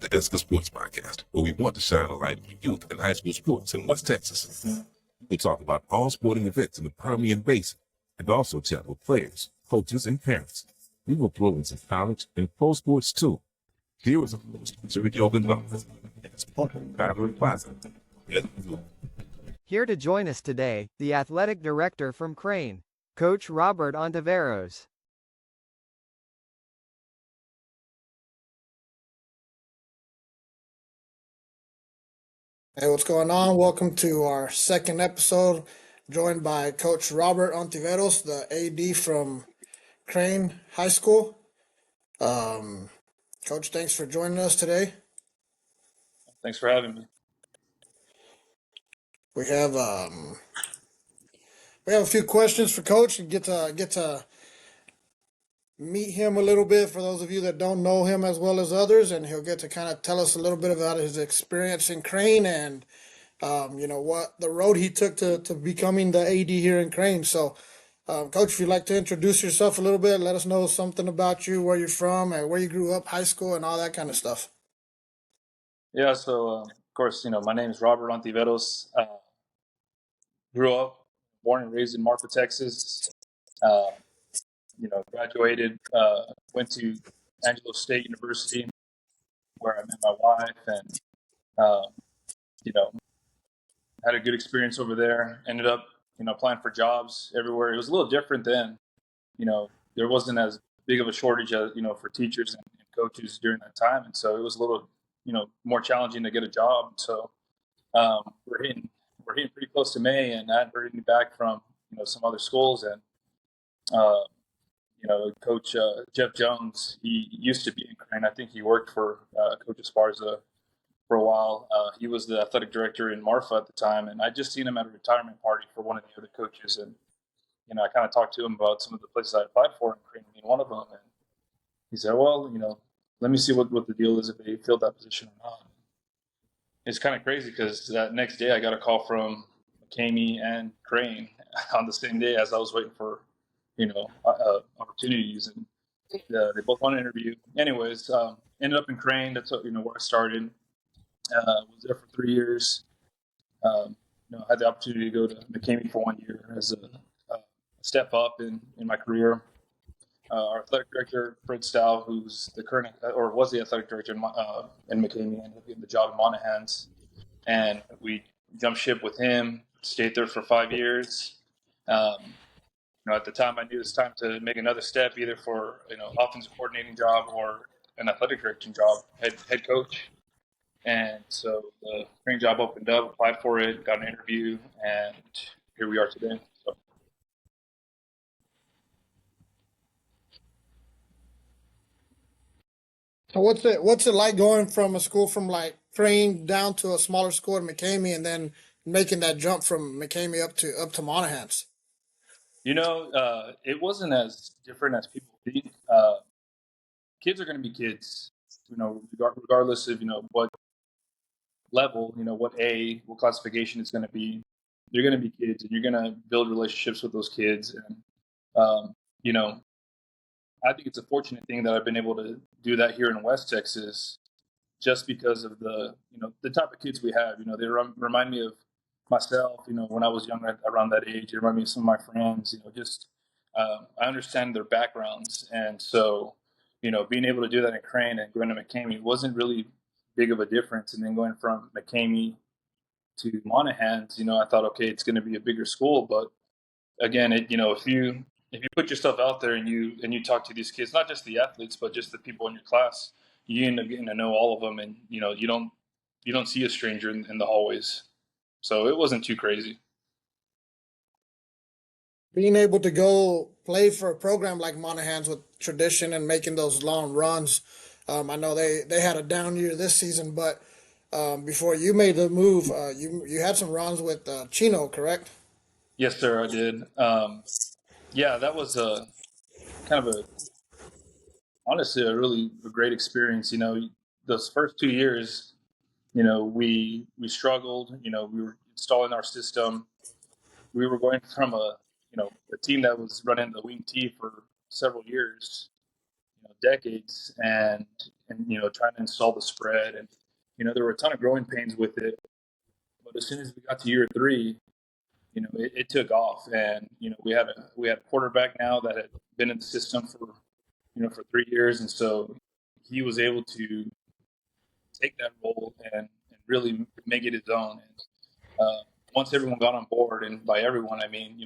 the ESCA Sports Podcast, where we want to shine a light on youth and high school sports in West Texas. We talk about all sporting events in the Permian Basin and also chat with players, coaches, and parents. We will throw in some college and pro sports too. Here is a host, Sergio and it's part of Battery Plaza. Here to join us today, the athletic director from Crane, Coach Robert Ontiveros. Hey, what's going on? Welcome to our second episode, joined by Coach Robert Ontiveros, the AD from Crane High School. Coach, thanks for joining us today. Thanks for having me. We have a few questions for Coach and get to meet him a little bit for those of you that don't know him as well as others, and he'll get to kind of tell us a little bit about his experience in Crane and what the road he took to becoming the AD here in Crane. So, Coach, if you'd like to introduce yourself a little bit, let us know something about you, where you're from, and where you grew up, high school, and all that kind of stuff. Yeah, so of course, my name is Robert Ontiveros. Grew up, born and raised in Marfa, Texas. Graduated, went to Angelo State University, where I met my wife, and had a good experience over there. Ended up, applying for jobs everywhere. It was a little different then. There wasn't as big of a shortage as for teachers and coaches during that time, and so it was a little, more challenging to get a job. So we're hitting pretty close to May, and I hadn't heard any back from some other schools, and Coach Jeff Jones, he used to be in Crane. I think he worked for Coach Esparza for a while. He was the athletic director in Marfa at the time, and I just seen him at a retirement party for one of the other coaches, and I kind of talked to him about some of the places I applied for in Crane being one of them, and he said, well, let me see what the deal is if they filled that position or not. It's kind of crazy because that next day I got a call from McCamey and Crane on the same day as I was waiting for, opportunities, and they both wanted to interview. Anyways, ended up in Crane. That's where I started. Was there for 3 years. I had the opportunity to go to McCamey for 1 year as a step up in my career. Our athletic director, Fred Stow, who's the current or was the athletic director in McCamey, ended up getting the job in Monahans, and we jumped ship with him. Stayed there for 5 years. At the time, I knew it was time to make another step, either for offensive coordinating job or an athletic directing job, head coach. And so the Crane job opened up, applied for it, got an interview, and here we are today. So what's it like going from a school from like Crane down to a smaller school in McCamey, and then making that jump from McCamey up to Monahans? It wasn't as different as people think. Kids are going to be kids, regardless of, what level, what classification it's going to be. They're going to be kids, and you're going to build relationships with those kids. And, I think it's a fortunate thing that I've been able to do that here in West Texas, just because of the type of kids we have. They remind me of myself, when I was younger, around that age. They remind me of some of my friends, I understand their backgrounds. And so, being able to do that in Crane and going to McCamey wasn't really big of a difference. And then going from McCamey to Monahans, I thought, okay, it's going to be a bigger school. But again, if you put yourself out there and you talk to these kids, not just the athletes, but just the people in your class, you end up getting to know all of them, and you don't see a stranger in the hallways. So it wasn't too crazy. Being able to go play for a program like Monahans with tradition and making those long runs. I know they had a down year this season, but before you made the move, you had some runs with Chino, correct? Yes, sir, I did. Yeah, that was a kind of honestly a really great experience. Those first 2 years, we struggled. We were installing our system. We were going from a team that was running the wing T for several years, decades, and and trying to install the spread, and there were a ton of growing pains with it. But as soon as we got to year three, it took off, and we had a quarterback now that had been in the system for 3 years, and so he was able to take that role and really make it his own. And once everyone got on board, and by everyone I mean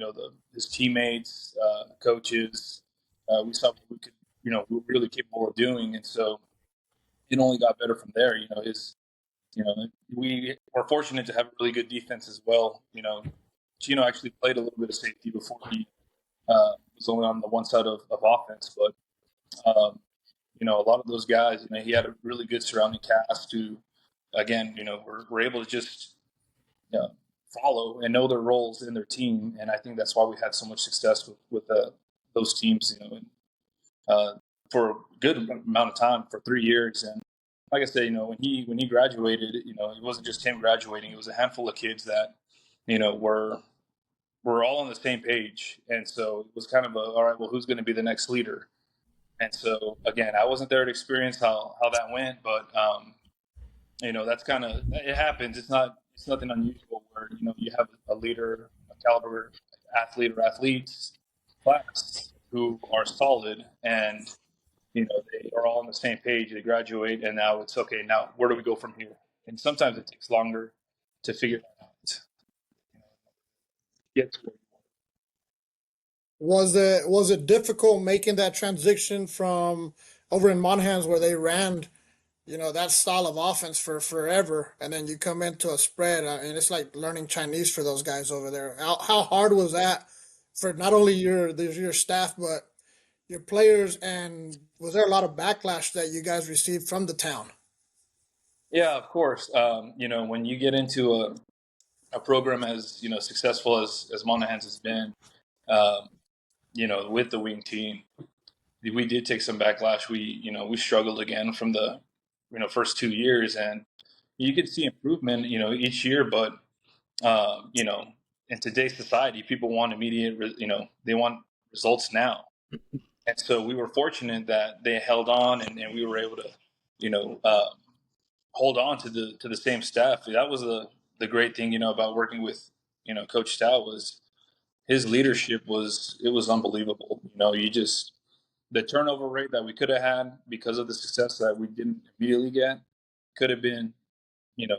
his teammates, coaches, we saw what we could, we were really capable of doing, and so it only got better from there. We were fortunate to have a really good defense as well. Chino actually played a little bit of safety before he was only on the one side of offense, but a lot of those guys, he had a really good surrounding cast who, again, were able to just follow and know their roles in their team, and I think that's why we had so much success with those teams, for a good amount of time, for 3 years. And like I said, when he graduated, it wasn't just him graduating; it was a handful of kids that, were all on the same page, and so it was kind of all right. Well, who's going to be the next leader? And so again, I wasn't there to experience how that went, but that's kind of, it happens. It's nothing unusual where you have a leader, a caliber athlete or athletes class who are solid, and they are all on the same page. They graduate, and now it's okay. Now where do we go from here? And sometimes it takes longer to figure that out. Get to where Was it difficult making that transition from over in Monahans where they ran, that style of offense for forever, and then you come into a spread, and it's like learning Chinese for those guys over there. How hard was that for not only your staff but your players, and was there a lot of backlash that you guys received from the town? Yeah, of course. When you get into a program as successful as Monahans has been, um, with the wing team, we did take some backlash. We struggled again from the first 2 years, and you could see improvement each year. But in today's society, people want immediate. They want results now, and so we were fortunate that they held on, and we were able to you know hold on to the same staff. That was the great thing about working with Coach Stout, was his leadership was unbelievable. You just, the turnover rate that we could have had because of the success that we didn't immediately get could have been, you know,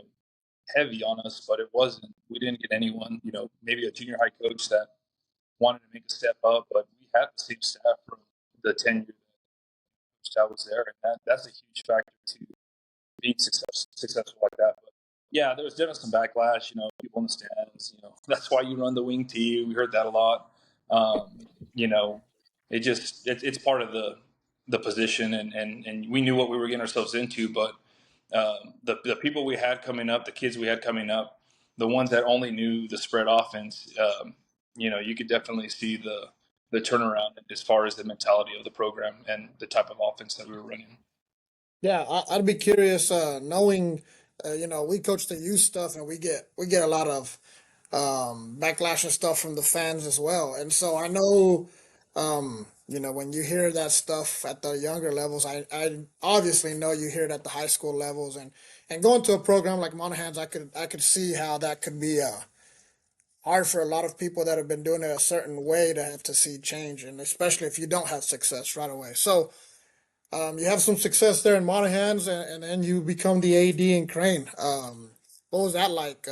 heavy on us, but it wasn't. We didn't get anyone, maybe a junior high coach that wanted to make a step up, but we had the same staff from the 10 years that was there, and that's a huge factor to being successful like that. But yeah, there was definitely some backlash. People in the stands. That's why you run the wing tee. We heard that a lot. You know, it's part of the position, and we knew what we were getting ourselves into. But the people we had coming up, the kids we had coming up, the ones that only knew the spread offense, you could definitely see the turnaround as far as the mentality of the program and the type of offense that we were running. Yeah, I'd be curious, knowing, we coach the youth stuff, and we get a lot of backlash and stuff from the fans as well. And so I know, when you hear that stuff at the younger levels, I obviously know you hear it at the high school levels, and going to a program like Monahans, I could see how that could be hard for a lot of people that have been doing it a certain way to have to see change, and especially if you don't have success right away. So you have some success there in Monahans, and then you become the AD in Crane. What was that like,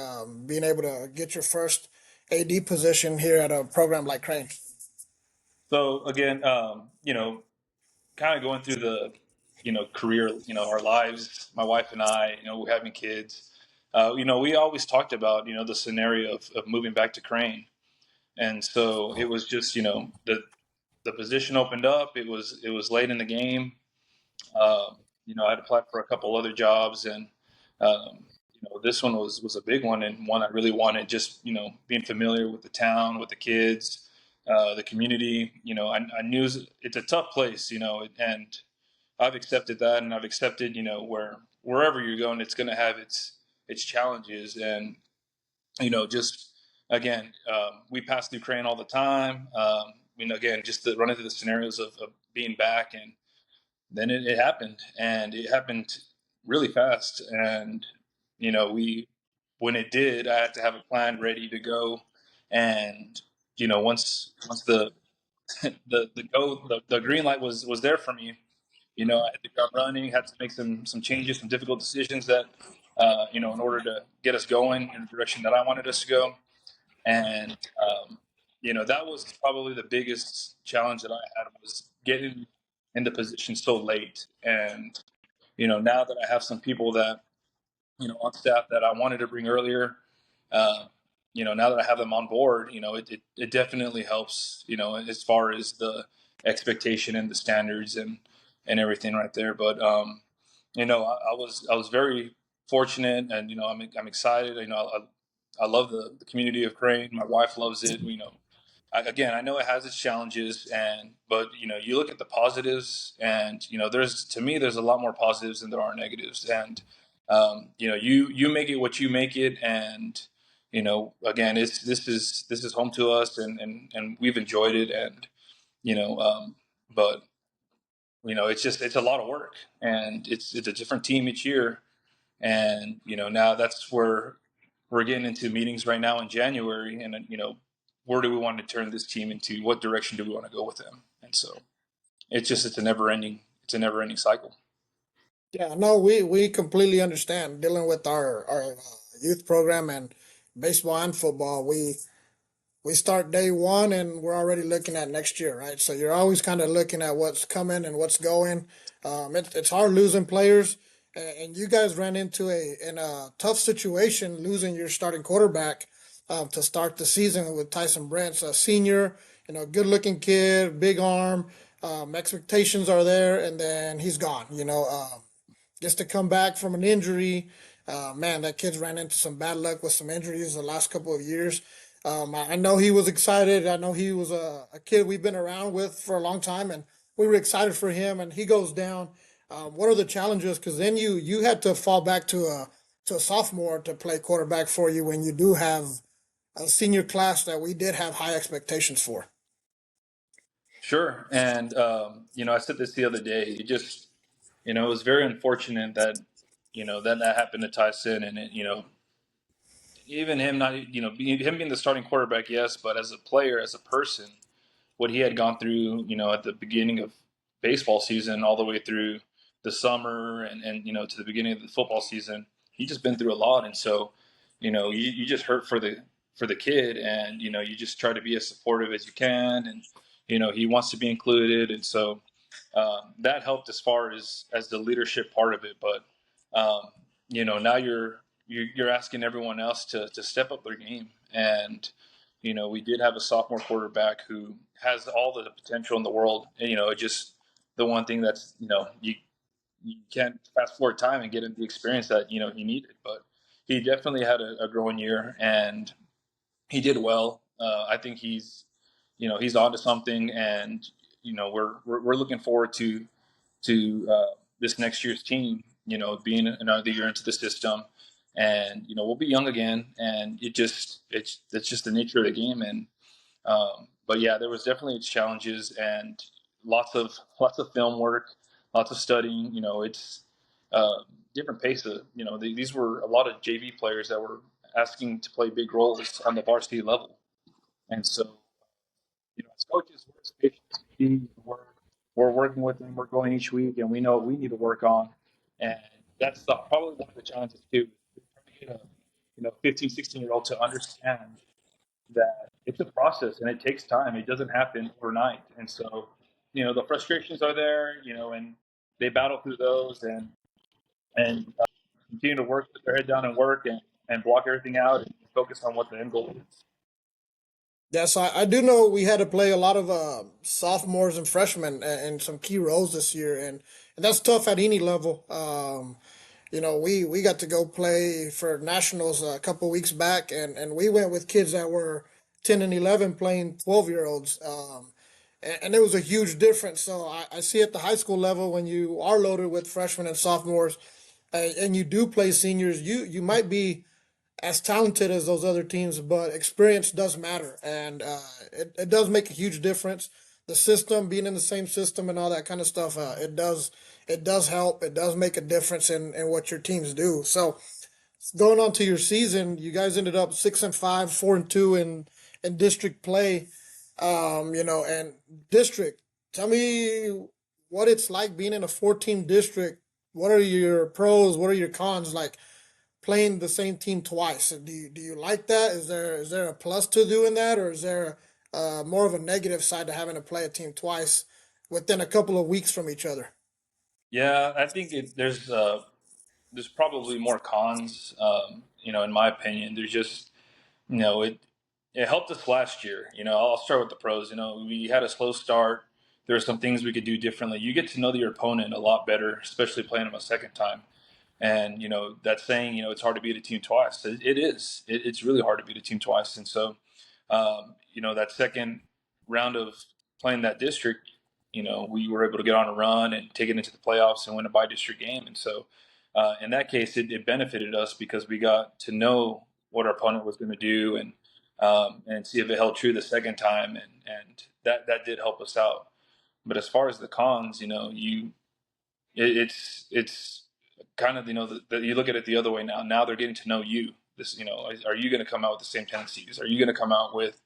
being able to get your first AD position here at a program like Crane? So again, kind of going through the, career, our lives, my wife and I, we're having kids. We always talked about, the scenario of moving back to Crane. And so it was just, the position opened up. It was late in the game. I'd applied for a couple other jobs, and this one was a big one, and one I really wanted. Just being familiar with the town, with the kids, the community. I knew it's a tough place, and I've accepted that, and I've accepted, wherever you're going, it's going to have its challenges, and just again, we pass through Crane all the time. Again, just running through the scenarios of being back, and then it happened, and it happened really fast. And we when it did, I had to have a plan ready to go. And once the green light was there for me, I had to go running, had to make some changes, some difficult decisions that in order to get us going in the direction that I wanted us to go. And that was probably the biggest challenge that I had, was getting in the position so late. And now that I have some people that on staff that I wanted to bring earlier, uh, now that I have them on board, it definitely helps, as far as the expectation and the standards and everything right there. But I was very fortunate, and I'm excited. I love the community of Crane. My wife loves it. Again, I know it has its challenges, but you look at the positives, and there's to me there's a lot more positives than there are negatives. And you make it what you make it. And again, this is home to us, and we've enjoyed it. And but it's a lot of work, and it's a different team each year. And now that's where we're getting into meetings right now in January. And where do we want to turn this team into? What direction do we want to go with them? And so it's a never ending cycle. Yeah, no, we completely understand dealing with our youth program and baseball and football. We start day one and we're already looking at next year, right? So you're always kind of looking at what's coming and what's going. It's hard losing players, and you guys ran into a tough situation losing your starting quarterback to start the season with Tyson Brent's a senior, good looking kid, big arm. Expectations are there, and then he's gone. Just to come back from an injury. Man, that kid's ran into some bad luck with some injuries the last couple of years. I know he was excited. I know he was a kid we've been around with for a long time, and we were excited for him. And he goes down. What are the challenges? Because then you had to fall back to a sophomore to play quarterback for you when you do have a senior class that we did have high expectations for. Sure. And I said this the other day. It was very unfortunate that that happened to Tyson. And even him not him being the starting quarterback, yes, but as a player, as a person, what he had gone through, at the beginning of baseball season, all the way through the summer, and to the beginning of the football season, he just been through a lot. And so, you just hurt for the kid, and you just try to be as supportive as you can. And he wants to be included. And so that helped as far as the leadership part of it. But now you're asking everyone else to step up their game. And we did have a sophomore quarterback who has all the potential in the world. And, it just the one thing that's you can't fast forward time and get him the experience that he needed. But he definitely had a growing year, and he did well. I think he's onto something. And we're looking forward to this next year's team. Being another year into the system, and we'll be young again, and it's just the nature of the game. And but yeah, there was definitely its challenges, and lots of film work, lots of studying. It's different pace of these were a lot of JV players that were asking to play big roles on the varsity level. And so as coaches, we're as patient as can be. We're working with them. We're going each week, and we know what we need to work on. And that's probably one of the challenges too. Trying to get a 15, 16-year-old to understand that it's a process and it takes time. It doesn't happen overnight. And so the frustrations are there. And they battle through those, and continue to work, put their head down and work, and block everything out and focus on what the end goal is. Yes, I do know we had to play a lot of sophomores and freshmen in some key roles this year, and that's tough at any level. We got to go play for nationals a couple weeks back, and we went with kids that were 10 and 11 playing 12-year-olds. And it was a huge difference. So I see at the high school level when you are loaded with freshmen and sophomores, and you do play seniors, you might be as talented as those other teams, but experience does matter, and it does make a huge difference. the system, being in the same system, and all that kind of stuff. It does help. It does make a difference in what your teams do. So going on to your season, you guys ended up 6-5, 4-2 in district play. And district. Tell me what it's like being in a 14 district. What are your pros? What are your cons? Like playing the same team twice. Do you like that? Is there a plus to doing that, or is there more of a negative side to having to play a team twice within a couple of weeks from each other? Yeah, I think there's probably more cons. In my opinion, there's just it helped us last year. I'll start with the pros. We had a slow start. There are some things we could do differently. You get to know your opponent a lot better, especially playing them a second time. And that saying, it's hard to beat a team twice. It is. It's really hard to beat a team twice. And so, that second round of playing that district, we were able to get on a run and take it into the playoffs and win a by district game. And so, in that case, it benefited us because we got to know what our opponent was going to do and see if it held true the second time, and that did help us out. But as far as the cons, it's kind of you look at it the other way now. Now they're getting to know you. Are you going to come out with the same tendencies? Are you going to come out with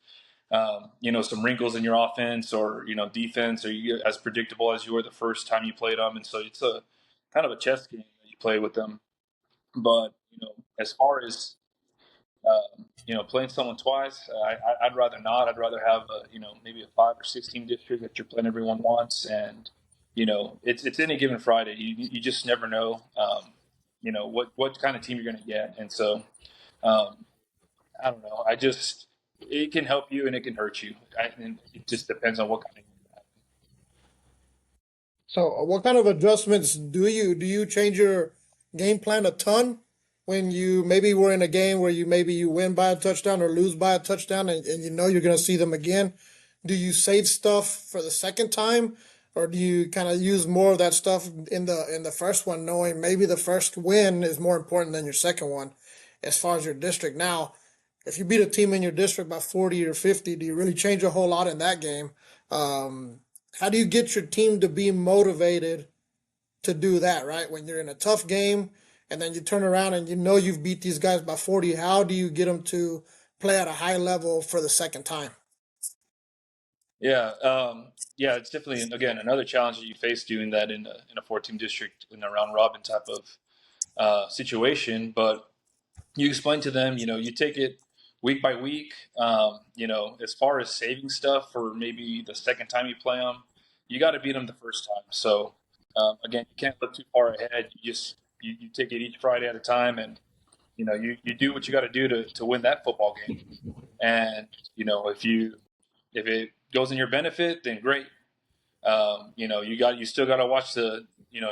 some wrinkles in your offense or defense? Are you as predictable as you were the first time you played them? And so it's a kind of a chess game that you play with them. But as far as playing someone twice, I'd rather not. I'd rather have maybe a 5 or 6 team district that you're playing everyone once, and it's any given Friday. You just never know, what kind of team you're going to get, and so um, I don't know. It can help you and it can hurt you, and it just depends on what kind of game you have. So, what kind of adjustments do you change your game plan a ton when you maybe were in a game where you win by a touchdown or lose by a touchdown, and you know you're going to see them again? Do you save stuff for the second time, or do you kind of use more of that stuff in the first one, knowing maybe the first win is more important than your second one, as far as your district? Now, if you beat a team in your district by 40 or 50, do you really change a whole lot in that game? Um, how do you get your team to be motivated to do that, right? When you're in a tough game and then you turn around and you know you've beat these guys by 40, how do you get them to play at a high level for the second time? Yeah, yeah, it's definitely again another challenge that you face doing that in a 14 district in a round robin type of situation, but you explain to them, you take it week by week. As far as saving stuff for maybe the second time you play them, you got to beat them the first time. So again, you can't look too far ahead. You take it each Friday at a time, and you do what you got to do to win that football game. And if it goes in your benefit, then great. You still got to watch the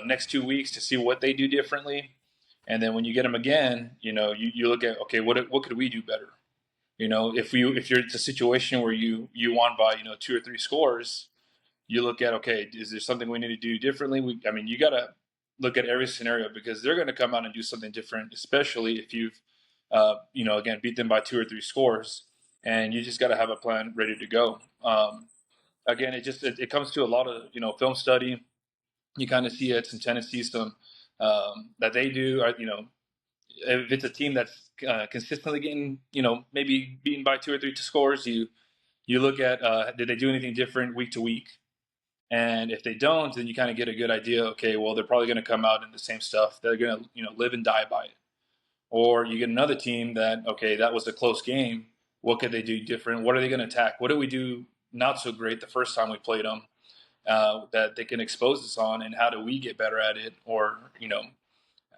next 2 weeks to see what they do differently, and then when you get them again, you look at, okay, what could we do better? If you're it's a situation where you won by 2 or 3 scores, you look at, okay, is there something we need to do differently? You got to look at every scenario because they're going to come out and do something different, especially if you've again beat them by 2 or 3 scores, and you just got to have a plan ready to go. Again, it comes to a lot of film study. You kind of see it, some tendencies, some that they do. If it's a team that's consistently getting maybe beaten by 2 or 3 scores, you look at did they do anything different week to week, and if they don't, then you kind of get a good idea. Okay, well they're probably going to come out in the same stuff. They're going to live and die by it. Or you get another team that, okay, that was a close game. What could they do different? What are they going to attack? What do we do not so great the first time we played them that they can expose us on? And how do we get better at it? Or,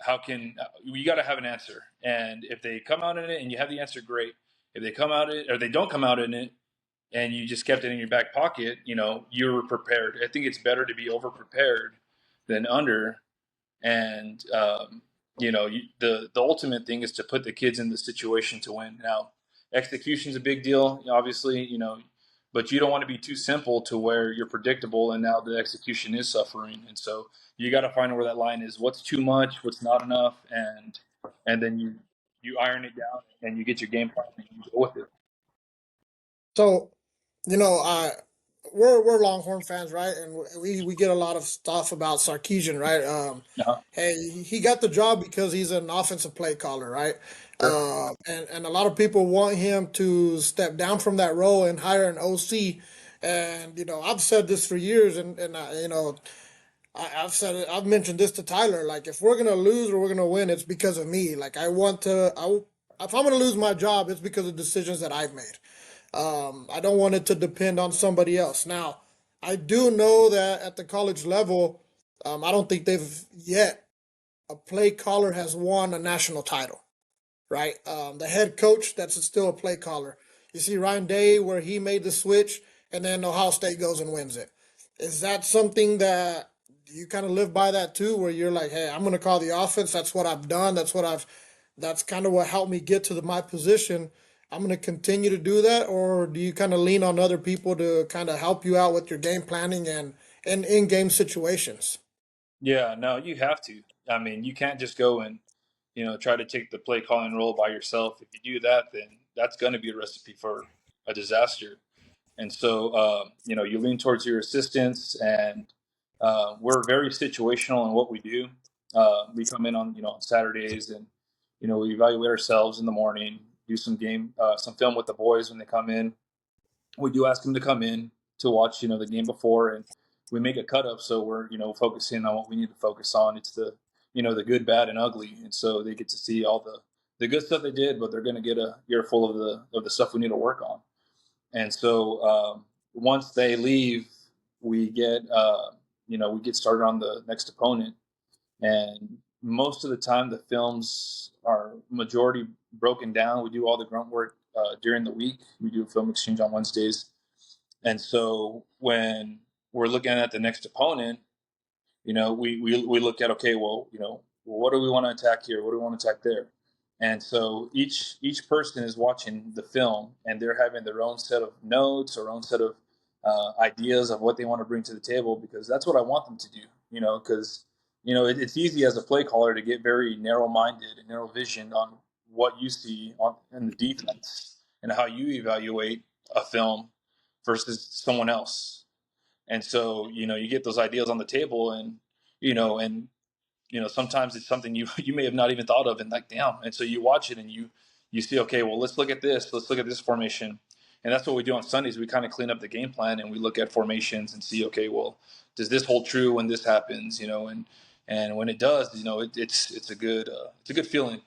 how can you got to have an answer? And if they come out in it and you have the answer, great. If they come out in it or they don't come out in it and you just kept it in your back pocket, you were prepared. I think it's better to be over prepared than under, and the ultimate thing is to put the kids in the situation to win. Now, execution is a big deal, obviously, but you don't want to be too simple to where you're predictable, and now the execution is suffering. And so you got to find where that line is. What's too much? What's not enough? And then you iron it down and you get your game plan and you go with it. So, you know, I we're Longhorn fans, right? And we get a lot of stuff about Sarkisian, right? Uh-huh. Hey, he got the job because he's an offensive play caller, right? Sure. And a lot of people want him to step down from that role and hire an OC. And I've said this for years, and I've said it. I've mentioned this to Tyler. Like, if we're gonna lose or we're gonna win, it's because of me. Like, I want to. If I'm gonna lose my job, it's because of decisions that I've made. I don't want it to depend on somebody else. Now, I do know that at the college level, I don't think they've yet a play caller has won a national title, right? The head coach, that's still a play caller. You see Ryan Day where he made the switch, and then Ohio State goes and wins it. Is that something that you kind of live by that too, where you're like, hey, I'm going to call the offense. That's what I've done. That's kind of what helped me get to my position. I'm going to continue to do that, or do you kind of lean on other people to kind of help you out with your game planning and in-game situations? Yeah, no, you have to. I mean, you can't just go and try to take the play calling role by yourself. If you do that, then that's going to be a recipe for a disaster. And so, you lean towards your assistants, and we're very situational in what we do. We come in on Saturdays, and we evaluate ourselves in the morning, do some film with the boys when they come in. We do ask them to come in to watch the game before, and we make a cut up so we're focusing on what we need to focus on. It's the good, bad, and ugly, and so they get to see all the good stuff they did, but they're going to get a earful of the stuff we need to work on. And so once they leave, we get started on the next opponent. And most of the time, the films are majority broken down. We do all the grunt work during the week. We do a film exchange on Wednesdays. And so when we're looking at the next opponent, we look at, okay, well, what do we want to attack here? What do we want to attack there? And so each person is watching the film, and they're having their own set of notes or own set of ideas of what they want to bring to the table, because that's what I want them to do. Because it's easy as a play caller to get very narrow-minded and narrow-visioned on what you see in the defense and how you evaluate a film versus someone else. And so you get those ideas on the table, and sometimes it's something you may have not even thought of, and like, damn. And so you watch it and you see, okay, well, let's look at this formation. And that's what we do on Sundays. We kind of clean up the game plan, and we look at formations and see, okay, well, does this hold true when this happens? And when it does, it's a good feeling.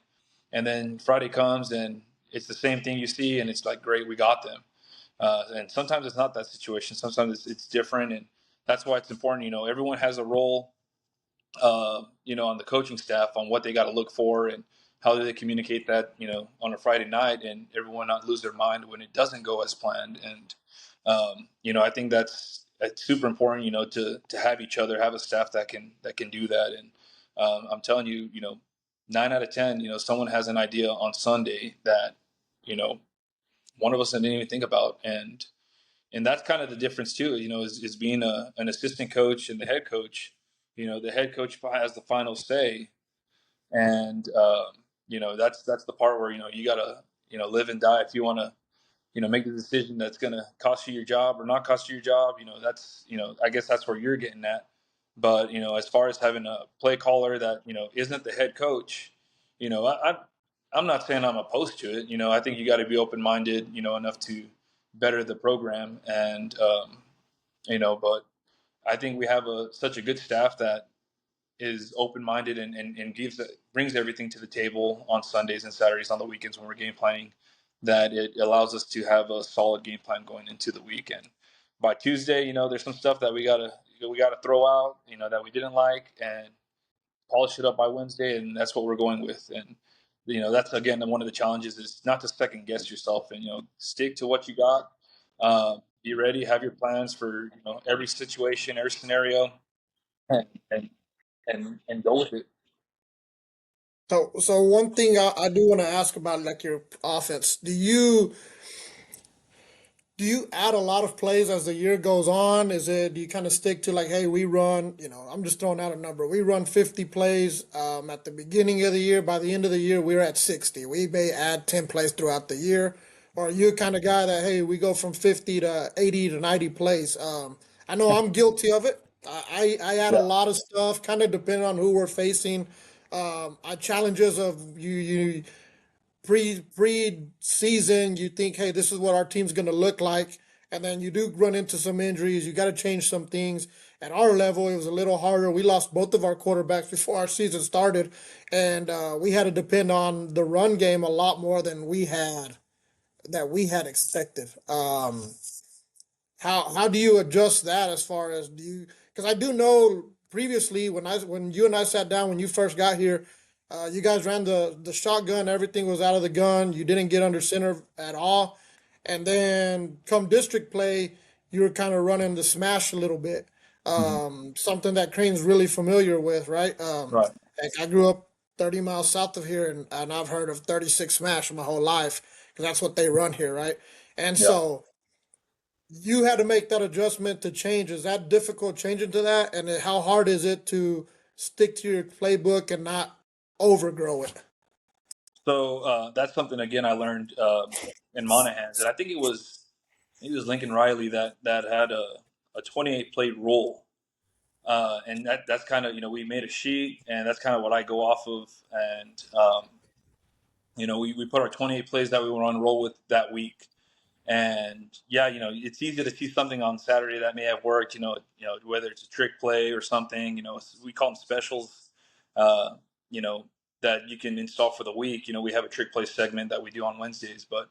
And then Friday comes, and it's the same thing you see, and it's like, great, we got them. And sometimes it's not that situation. Sometimes it's different, and that's why it's important. Everyone has a role, on the coaching staff on what they got to look for and how do they communicate that, on a Friday night, and everyone not lose their mind when it doesn't go as planned. And I think that's super important. To have each other, have a staff that can do that. And I'm telling you, 9 out of 10, someone has an idea on Sunday that you know one of us didn't even think about. And that's kind of the difference too, is being an assistant coach and the head coach. The head coach has the final say, and that's the part where you gotta live and die if you want to make the decision that's going to cost you your job or not cost you your job. That's I guess that's where you're getting at. But as far as having a play caller that isn't the head coach, I'm not saying I'm opposed to it. I think you got to be open minded, enough to better the program. And but I think we have such a good staff that is open minded, and brings everything to the table on Sundays and Saturdays, on the weekends when we're game planning, that it allows us to have a solid game plan going into the weekend. By Tuesday, there's some stuff that we gotta throw out, that we didn't like, and polish it up by Wednesday, and that's what we're going with. And that's again one of the challenges, is not to second guess yourself, and stick to what you got. Be ready, have your plans for every situation, every scenario, and and and go with it. So one thing I do want to ask about, like, your offense. Do you add a lot of plays as the year goes on? Do you kind of stick to, like, hey, we run, I'm just throwing out a number. We run 50 plays at the beginning of the year. By the end of the year, we're at 60. We may add 10 plays throughout the year. or are you kind of guy that, hey, we go from 50 to 80 to 90 plays? I know I'm guilty of it. I add a Yeah. lot of stuff, kind of depending on who we're facing. I challenges of you pre season, you think, hey, this is what our team's going to look like, and then you do run into some injuries. You got to change some things. At our level, it was a little harder. We lost both of our quarterbacks before our season started, and we had to depend on the run game a lot more than we had expected. How do you adjust that as far as do you? Because I do know previously when you and I sat down when you first got here, you guys ran the shotgun. Everything was out of the gun. You didn't get under center at all, and then come district play, you were kind of running the smash a little bit. Mhm. Something that Crane's really familiar with, right? Right. Like I grew up 30 miles south of here, and I've heard of 36 smash my whole life because that's what they run here, right? And Yeah. so you had to make that adjustment to change. Is that difficult changing to that? And then how hard is it to stick to your playbook and not overgrow it? So that's something again I learned in Monaghan's, and I think it was Lincoln Riley that had a 28 plate rule, and that's kind of we made a sheet, and that's kind of what I go off of, and we put our 28 plays that we were on roll with that week. And yeah, it's easy to see something on Saturday that may have worked. Whether it's a trick play or something. We call them specials. Uh, you know, that you can install for the week. We have a trick play segment that we do on Wednesdays, but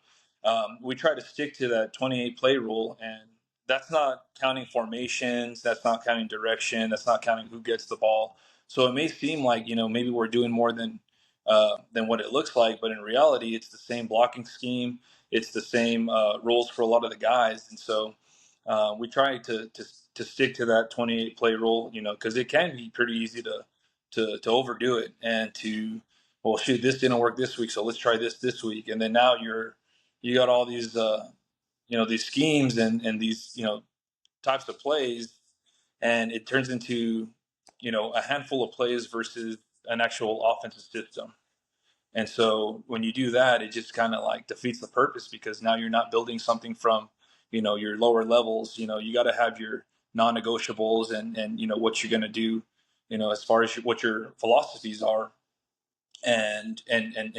we try to stick to that 28 play rule, and that's not counting formations. That's not counting direction. That's not counting who gets the ball. So it may seem like maybe we're doing more than what it looks like, but in reality, it's the same blocking scheme, it's the same rules for a lot of the guys, and so we try to stick to that 28 play rule, because it can be pretty easy to overdo it and to, well, shoot, this didn't work this week, so let's try this week, and then now you got all these these schemes and these types of plays, and it turns into a handful of plays versus an actual offensive system. And so when you do that, it just kind of like defeats the purpose, because now you're not building something from, your lower levels. You got to have your non-negotiables and what you're going to do, as far as what your philosophies are, and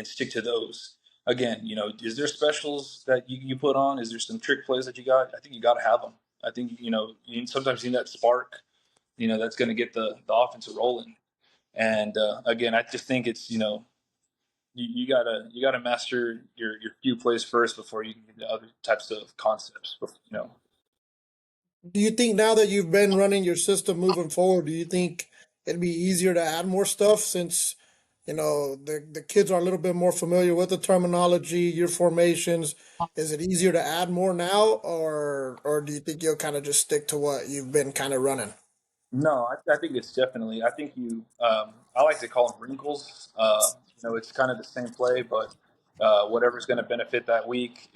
stick to those. Again, is there specials that you put on? Is there some trick plays that you got? I think you got to have them. I think you sometimes need that spark, that's going to get the offense rolling. And again, I just think it's you gotta master your few plays first before you can get the other types of concepts. Do you think now that you've been running your system moving forward, do you think it'd be easier to add more stuff since the kids are a little bit more familiar with the terminology, your formations? Is it easier to add more now, or do you think you'll kind of just stick to what you've been kind of running? No, I think it's definitely. I think I like to call them wrinkles. It's kind of the same play, but whatever's going to benefit that week.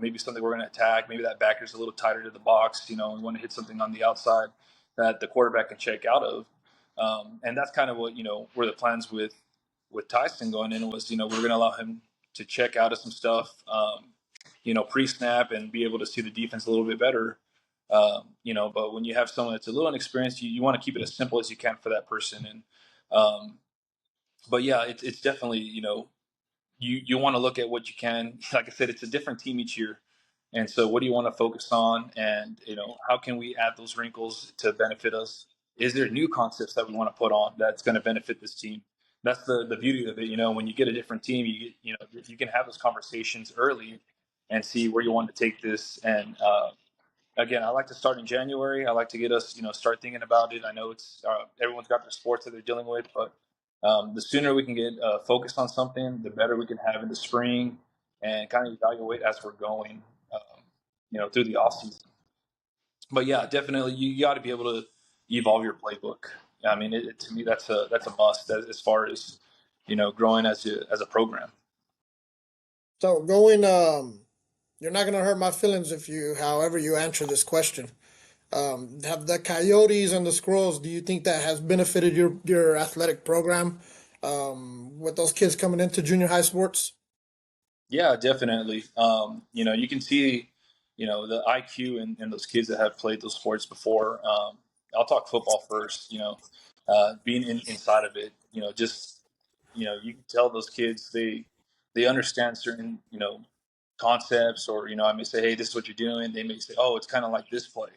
Maybe something we're going to attack. Maybe that backer's a little tighter to the box. We want to hit something on the outside that the quarterback can check out of. And that's kind of what were the plans with Tyson going in was we're going to allow him to check out of some stuff. Pre-snap and be able to see the defense a little bit better. But when you have someone that's a little inexperienced, you want to keep it as simple as you can for that person. And but yeah, it's definitely you want to look at what you can. Like I said, it's a different team each year, and so what do you want to focus on? And how can we add those wrinkles to benefit us? Is there new concepts that we want to put on that's going to benefit this team? That's the beauty of it. When you get a different team, you can have those conversations early and see where you want to take this. And again, I like to start in January. I like to get us, start thinking about it. I know it's everyone's got their sports that they're dealing with, but the sooner we can get focused on something, the better we can have in the spring and kind of evaluate as we're going, through the off season. But yeah, definitely, you got to be able to evolve your playbook. I mean, to me, that's a must as far as growing as a program. So you're not gonna hurt my feelings if however you answer this question. Have the Coyotes and the Squirrels? Do you think that has benefited your athletic program with those kids coming into junior high sports? Yeah, definitely. You can see, the IQ in those kids that have played those sports before. I'll talk football first. Being inside of it, just you can tell those kids they understand certain concepts, or I may say, hey, this is what you're doing. They may say, oh, it's kind of like this play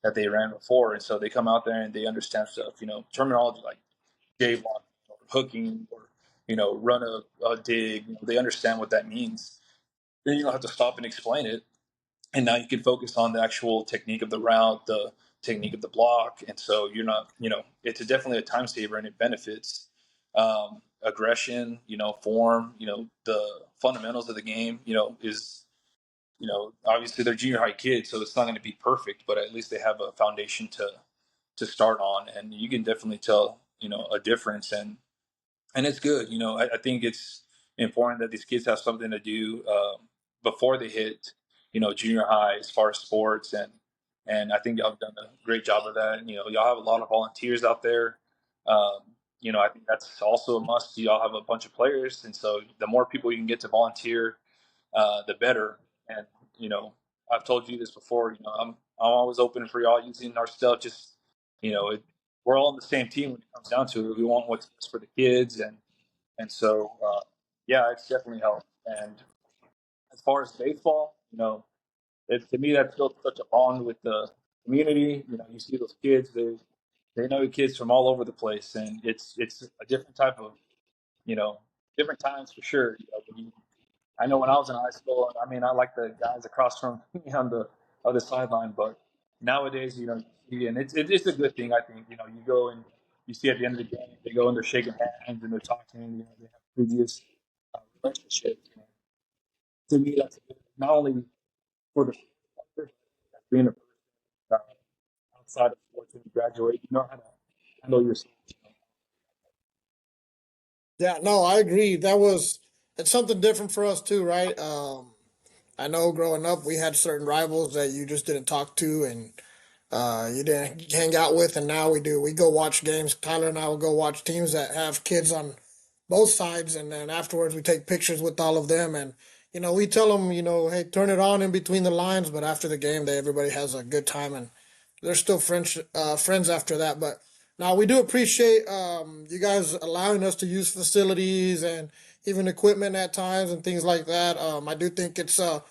that they ran before, and so they come out there and they understand stuff. Terminology like J block, or hooking, or run a dig. They understand what that means. Then you don't have to stop and explain it. And now you can focus on the actual technique of the route, the technique of the block. And so you're not, it's definitely a time saver, and it benefits aggression, form, the fundamentals of the game, is, obviously they're junior high kids, so it's not going to be perfect, but at least they have a foundation to start on. And you can definitely tell, a difference. And it's good. I think it's important that these kids have something to do before they hit, junior high as far as sports, and I think y'all have done a great job of that. Y'all have a lot of volunteers out there. Um, I think that's also a must. Y'all have a bunch of players, and so the more people you can get to volunteer, the better. And you know, I've told you this before. I'm always open for y'all using our stuff. Just we're all on the same team when it comes down to it. We want what's best for the kids, and so yeah, it's definitely helped. And as far as baseball, to me that's built such a bond with the community. You see those kids; they know kids from all over the place, and it's a different type of you know different times for sure. I know when I was in high school, I mean, I like the guys across from me on the other sideline, but nowadays, and it's a good thing. I think you go and you see at the end of the game, they go and they're shaking hands and they're talking. They have previous relationships. To me, that's a good, not only for the player, but being a person uh, outside of sports when you graduate, you know how to handle yourself. Yeah, no, I agree. It's something different for us too, right? I know growing up we had certain rivals that you just didn't talk to and you didn't hang out with, and now we do. We go watch games. Tyler and I will go watch teams that have kids on both sides, and then afterwards we take pictures with all of them, and we tell them, hey, turn it on in between the lines, but after the game, everybody has a good time, and they're still friends after that. But now we do appreciate you guys allowing us to use facilities and even equipment at times and things like that. I do think it's a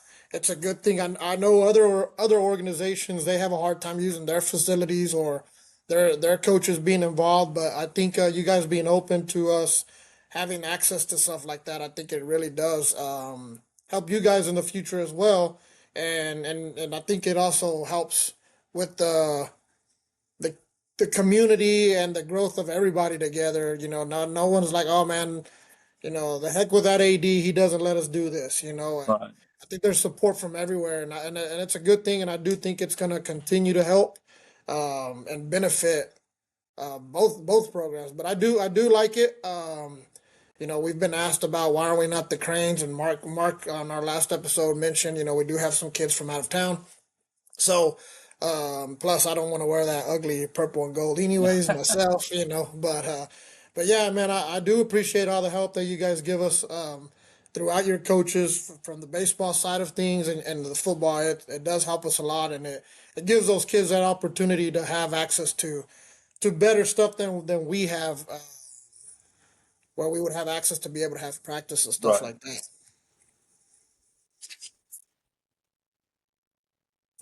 good thing. I know other organizations, they have a hard time using their facilities or their coaches being involved, but I think you guys being open to us having access to stuff like that, I think it really does help you guys in the future as well, and I think it also helps with the the community and the growth of everybody together. No one's like, oh man, the heck with that AD, he doesn't let us do this. And Right, I think there's support from everywhere, and it's a good thing, and I do think it's going to continue to help and benefit both programs. But I do like it. We've been asked about why are we not the Cranes, and Mark on our last episode mentioned, we do have some kids from out of town. So, plus I don't want to wear that ugly purple and gold anyways myself, but yeah, man, I do appreciate all the help that you guys give us throughout your coaches from the baseball side of things and the football. It does help us a lot, and it gives those kids that opportunity to have access to better stuff than we have, where we would have access to be able to have practice and stuff right. like that.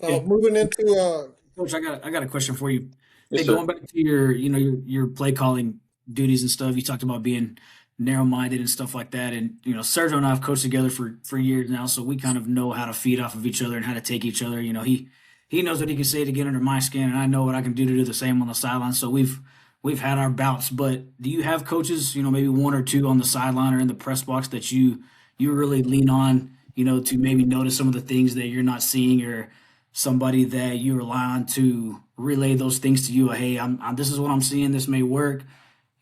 So Yeah, moving into Coach, I got a question for you. Yes, Hey, sir. going back to your play calling duties and stuff, you talked about being narrow minded and stuff like that. And Sergio and I have coached together for years now, so we kind of know how to feed off of each other and how to take each other. He knows what he can say to get under my skin, and I know what I can do to do the same on the sideline. So we've had our bouts. But do you have coaches, maybe one or two on the sideline or in the press box that you really lean on, to maybe notice some of the things that you're not seeing, or somebody that you rely on to relay those things to you? Hey, this is what I'm seeing. This may work.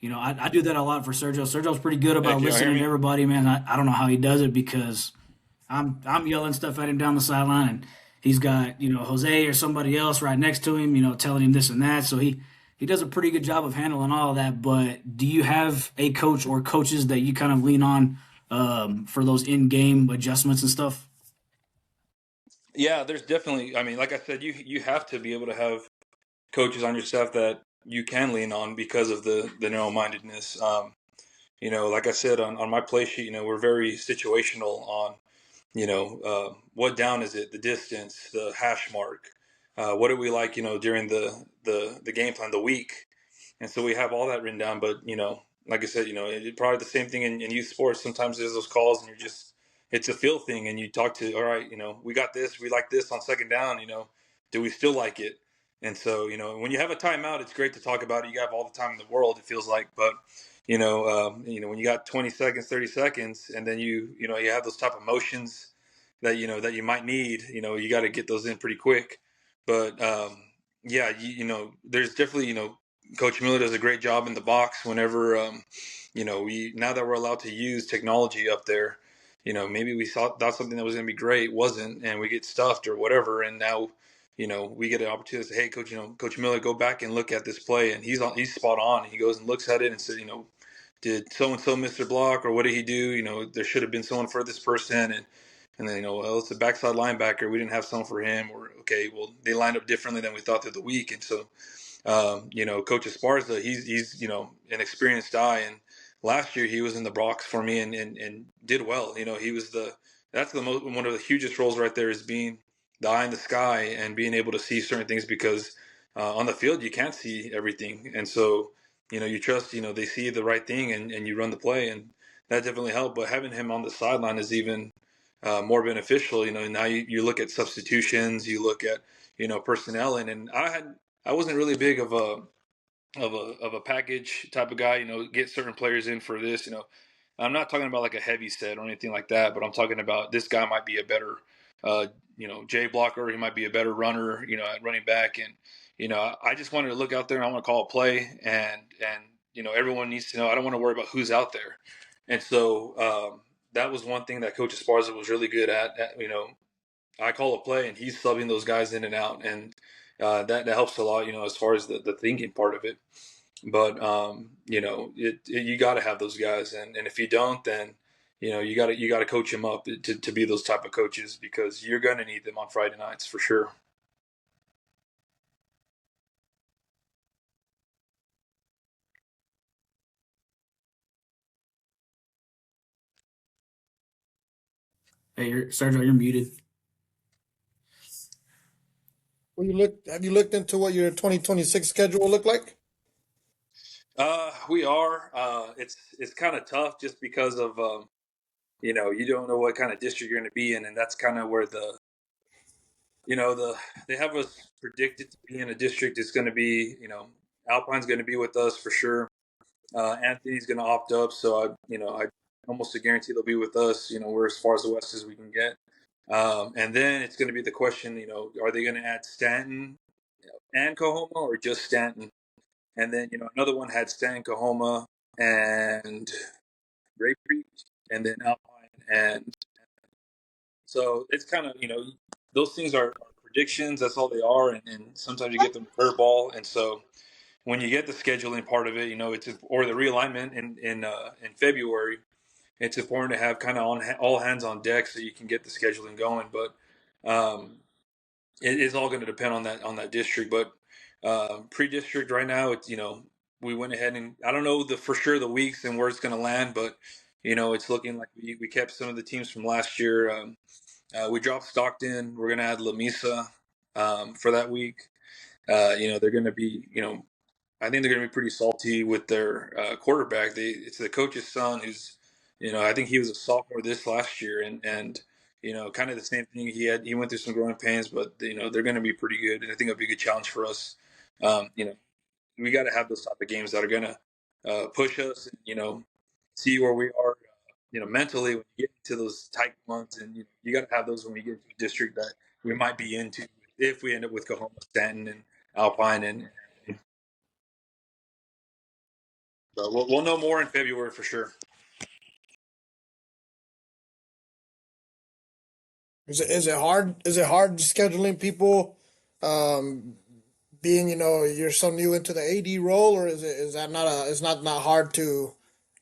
I do that a lot for Sergio. Sergio's pretty good Hey, about can you hear listening to me? everybody, man. I don't know how he does it, because I'm yelling stuff at him down the sideline, and he's got Jose or somebody else right next to him, telling him this and that. So he does a pretty good job of handling all of that. But do you have a coach or coaches that you kind of lean on for those in-game adjustments and stuff? Yeah, there's definitely. I mean, like I said, you have to be able to have coaches on your staff that you can lean on because of the narrow mindedness. Like I said on my play sheet, we're very situational on what down is it, the distance, the hash mark, what do we like, during the game plan, the week. And so we have all that written down. But like I said, probably the same thing in youth sports. Sometimes there's those calls, and it's a feel thing, and you talk to, all right, we got this, we like this on second down. Do we still like it? And so when you have a timeout, it's great to talk about it. You have all the time in the world, it feels like, but when you got 20 seconds, 30 seconds, and then you have those type of motions that you might need, you got to get those in pretty quick. But yeah, there's definitely, Coach Miller does a great job in the box whenever, we, now that we're allowed to use technology up there, maybe we thought something that was going to be great wasn't, and we get stuffed or whatever. And now, we get an opportunity to say, hey, coach, Coach Miller, go back and look at this play. And he's spot on. And he goes and looks at it and says, did so-and-so miss their block, or what did he do? There should have been someone for this person. And then, well, it's a backside linebacker. We didn't have someone for him. Or, okay, well, they lined up differently than we thought through the week. And so, Coach Esparza, he's an experienced guy, and last year he was in the box for me and did well. He was that's one of the hugest roles right there, is being the eye in the sky and being able to see certain things, because on the field you can't see everything, and so you trust they see the right thing, and you run the play, and that definitely helped. But having him on the sideline is even more beneficial. Now you look at substitutions, you look at personnel, and I wasn't really big of a package type of guy, get certain players in for this, I'm not talking about like a heavy set or anything like that, but I'm talking about this guy might be a better, J blocker. He might be a better runner, at running back. And, I just wanted to look out there and I want to call a play, and, everyone needs to know, I don't want to worry about who's out there. And so, that was one thing that Coach Esparza was really good at, I call a play and he's subbing those guys in and out. And, that helps a lot, as far as the thinking part of it. But you got to have those guys, and if you don't, then you got to coach them up to be those type of coaches, because you're going to need them on Friday nights for sure. Hey, Sergio, you're muted. Have you looked into what your 2026 schedule will look like? We are. It's kind of tough just because of you don't know what kind of district you're going to be in, and that's kind of where they have us predicted to be in a district that's going to be, Alpine's going to be with us for sure. Anthony's going to opt up, so I almost a guarantee they'll be with us. We're as far as the west as we can get, and then it's going to be the question. Are they going to add Stanton and Coahoma, or just Stanton? And then another one had Stanton, Coahoma, and Grape Creek, and then Alpine, and so it's kind of those things are predictions. That's all they are, and sometimes you get them curveball, and so when you get the scheduling part of it, or the realignment in February, it's important to have kind of all hands on deck so you can get the scheduling going. But it is all going to depend on that district. But pre-district right now, it's we went ahead and I don't know for sure the weeks and where it's going to land, but it's looking like we kept some of the teams from last year. We dropped Stockton. We're going to add Lamesa for that week. They're going to be I think they're going to be pretty salty with their quarterback. It's the coach's son who's, I think he was a sophomore this last year, and kind of the same thing. He went through some growing pains, but they're going to be pretty good, and I think it'll be a good challenge for us. Um, you know, we got to have those type of games that are going to push us, and see where we are, mentally when you get into those tight months, and you got to have those when we get to a district that we might be into if we end up with Coahoma, Stanton, and Alpine, and so we'll know more in February for sure. Is it hard? Is it hard scheduling people? Um, Being you're so new into the AD role, or is that not it's not hard to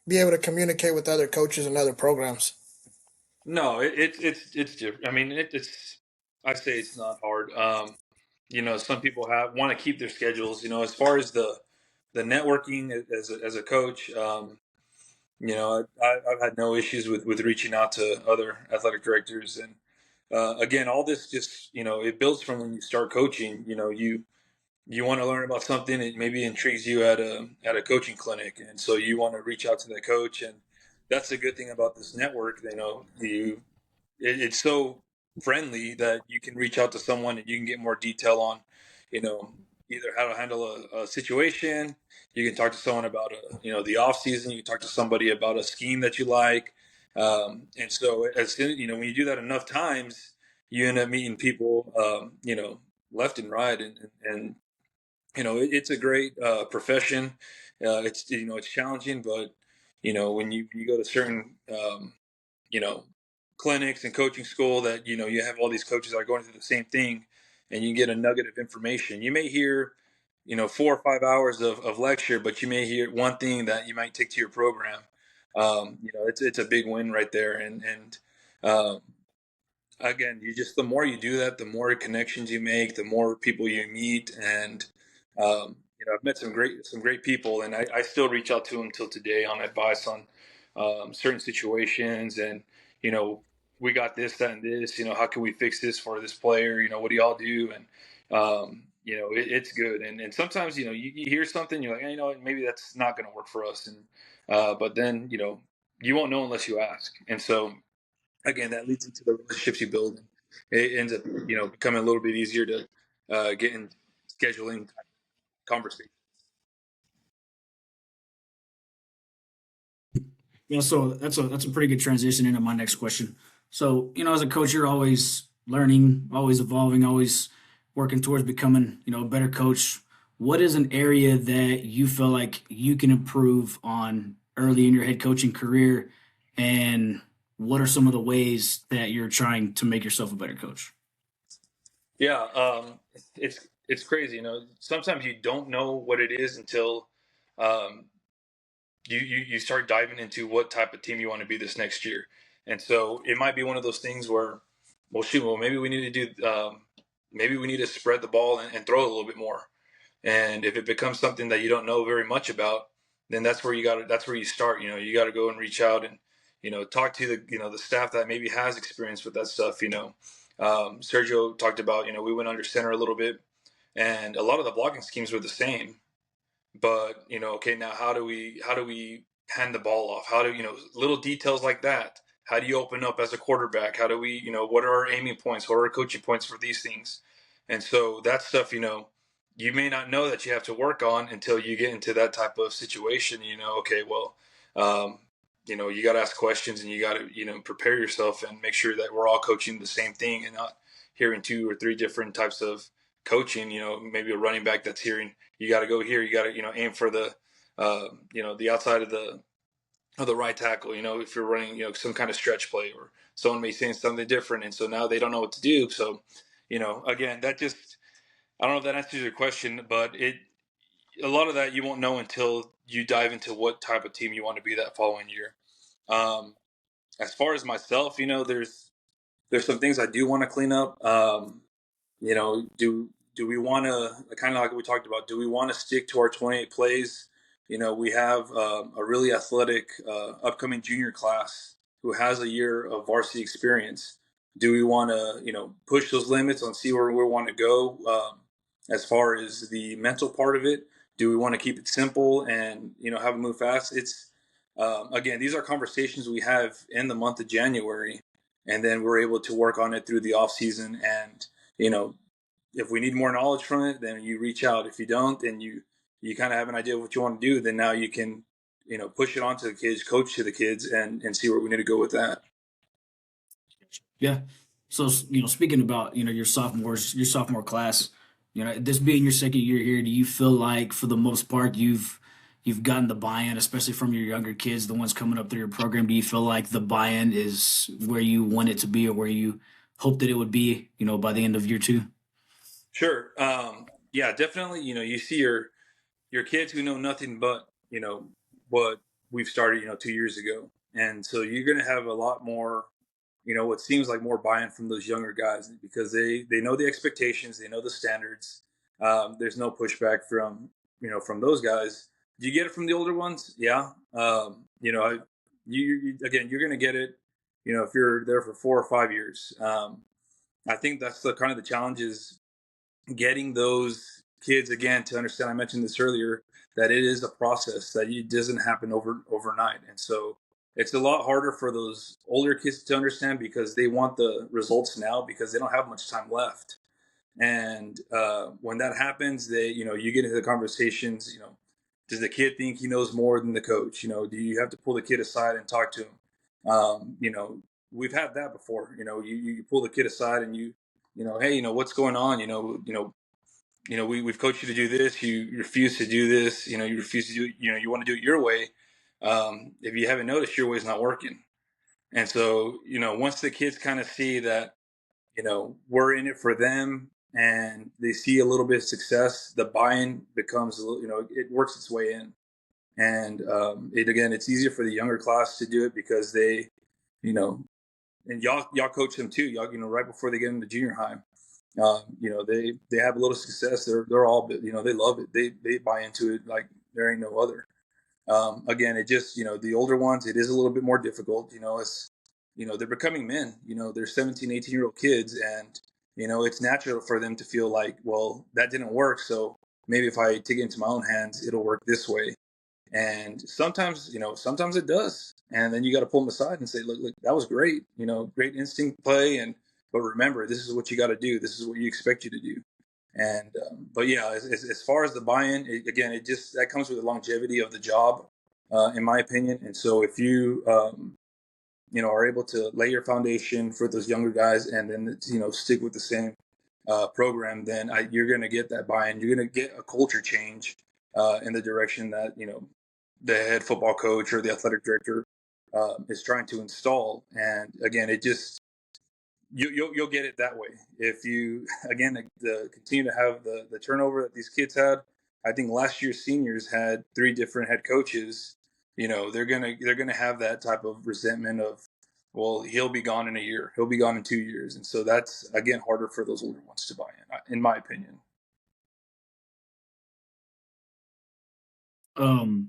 be able to communicate with other coaches and other programs? No, it's different. I mean, it's I say it's not hard. Some people have want to keep their schedules. As far as the networking as a coach, I've had no issues with reaching out to other athletic directors, and again, all this just it builds from when you start coaching. You want to learn about something that maybe intrigues you at a coaching clinic, and so you want to reach out to that coach, and that's the good thing about this network. It's so friendly that you can reach out to someone and you can get more detail on, you know, either how to handle a situation. You can talk to someone about the off season. You can talk to somebody about a scheme that you like, and so when you do that enough times, you end up meeting people, left and right, and it's a great profession. It's challenging, but when you go to certain you know clinics and coaching school that you have all these coaches that are going through the same thing, and you get a nugget of information. You may hear 4 or 5 hours of lecture, but you may hear one thing that you might take to your program. It's a big win right there, and um, again, the more you do that, the more connections you make, the more people you meet, and I've met some great people, and I still reach out to them till today on advice on certain situations, and you know, we got this, that, and this. How can we fix this for this player? What do y'all do? And it's good, and sometimes you hear something, you're like, hey, maybe that's not going to work for us, and but then you won't know unless you ask, and so again, that leads into the relationships you build. It ends up, becoming a little bit easier to get in scheduling conversations. Yeah, so that's a pretty good transition into my next question. So, as a coach, you're always learning, always evolving, always working towards becoming, a better coach. What is an area that you feel like you can improve on early in your head coaching career, and what are some of the ways that you're trying to make yourself a better coach? Yeah, it's crazy. Sometimes you don't know what it is until um, you start diving into what type of team you want to be this next year. And so it might be one of those things where, well, shoot, well, maybe we need to maybe we need to spread the ball and throw it a little bit more. And if it becomes something that you don't know very much about, then that's where you start. You got to go and reach out and, talk to the staff that maybe has experience with that stuff. Sergio talked about, we went under center a little bit, and a lot of the blocking schemes were the same, but okay, now how do we hand the ball off? How do little details like that? How do you open up as a quarterback? How do we what are our aiming points? What are our coaching points for these things? And so that stuff, you may not know that you have to work on until you get into that type of situation. Okay, well, um, you got to ask questions, and you got to prepare yourself and make sure that we're all coaching the same thing and not hearing two or three different types of coaching. Maybe a running back that's hearing you got to go here, you got to aim for the outside of the right tackle. If you're running some kind of stretch play, or someone may say something different, and so now they don't know what to do. So again, that just, I don't know if that answers your question, but a lot of that you won't know until you dive into what type of team you want to be that following year. Um, as far as myself, there's some things I do want to clean up. Do we want to, kind of like we talked about? Do we want to stick to our 28 plays? We have a really athletic upcoming junior class who has a year of varsity experience. Do we want to push those limits and see where we want to go as far as the mental part of it? Do we want to keep it simple and have it move fast? It's again, these are conversations we have in the month of January, and then we're able to work on it through the off season. And if we need more knowledge from it, then you reach out. If you don't, then you kind of have an idea of what you want to do. Then now you can push it on to the kids, coach to the kids, and see where we need to go with that. Yeah. So, speaking about, your sophomore class, this being your second year here, do you feel like for the most part you've gotten the buy-in, especially from your younger kids, the ones coming up through your program? Do you feel like the buy-in is where you want it to be, or where you hope that it would be, by the end of year two? Sure. Yeah, definitely. You see your kids who know nothing but what we've started, 2 years ago. And so you're going to have a lot more, what seems like more buy-in from those younger guys because they know the expectations, they know the standards. There's no pushback from those guys. Do you get it from the older ones? Yeah. Again, you're going to get it, if you're there for 4 or 5 years. I think that's the kind of the challenge is getting those kids again to understand. I mentioned this earlier that it is a process that it doesn't happen overnight, and so it's a lot harder for those older kids to understand because they want the results now because they don't have much time left. And when that happens, you get into the conversations. Does the kid think he knows more than the coach? Do you have to pull the kid aside and talk to him? We've had that before. You pull the kid aside and hey, what's going on? We've coached you to do this. You refuse to do this. You refuse to do. You want to do it your way. If you haven't noticed, your way is not working. And so, once the kids kind of see that, we're in it for them, and they see a little bit of success, the buy-in becomes, it works its way in. And it's easier for the younger class to do it because they, and y'all coach them too. Y'all, right before they get into junior high. They have a little success. They're all, they love it. They buy into it like there ain't no other. Again, it just, the older ones, it is a little bit more difficult. It's, they're becoming men. They're 17, 18-year-old kids, and it's natural for them to feel like, well, that didn't work, so maybe if I take it into my own hands, it'll work this way. And sometimes it does. And then you got to pull them aside and say, look, that was great. Great instinct play. But remember, this is what you got to do. This is what you expect you to do. And, but yeah, as far as the buy-in, that comes with the longevity of the job, in my opinion. And so if you, are able to lay your foundation for those younger guys and then, stick with the same program, then you're going to get that buy-in. You're going to get a culture change in the direction that, the head football coach or the athletic director is trying to install. And again, it just, you'll get it that way. If you, again, continue to have the turnover that these kids had. I think last year's seniors had 3 different head coaches. They're gonna have that type of resentment of, well, he'll be gone in a year, he'll be gone in 2 years, and so that's again harder for those older ones to buy in my opinion. Um,